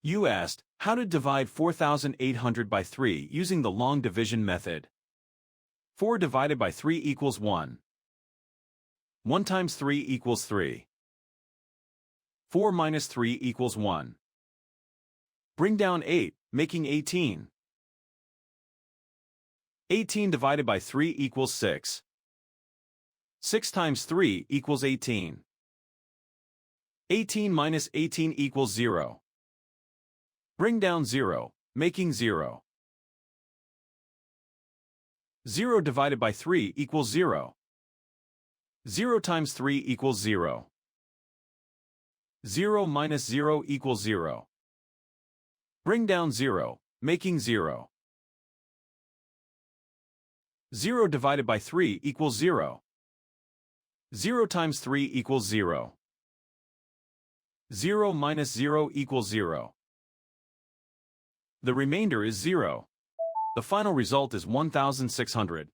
You asked, how to divide 4,800 by 3 using the long division method. 4 divided by 3 equals 1. 1 times 3 equals 3. 4 minus 3 equals 1. Bring down 8, making 18. 18 divided by 3 equals 6. 6 times 3 equals 18. 18 minus 18 equals 0. Bring down 0, making 0. 0 divided by 3 equals 0. 0 times 3 equals 0. 0 minus 0 equals 0. Bring down 0, making 0. 0 divided by 3 equals 0. 0 times 3 equals 0. 0 minus 0 equals 0. The remainder is 0. The final result is 1,600.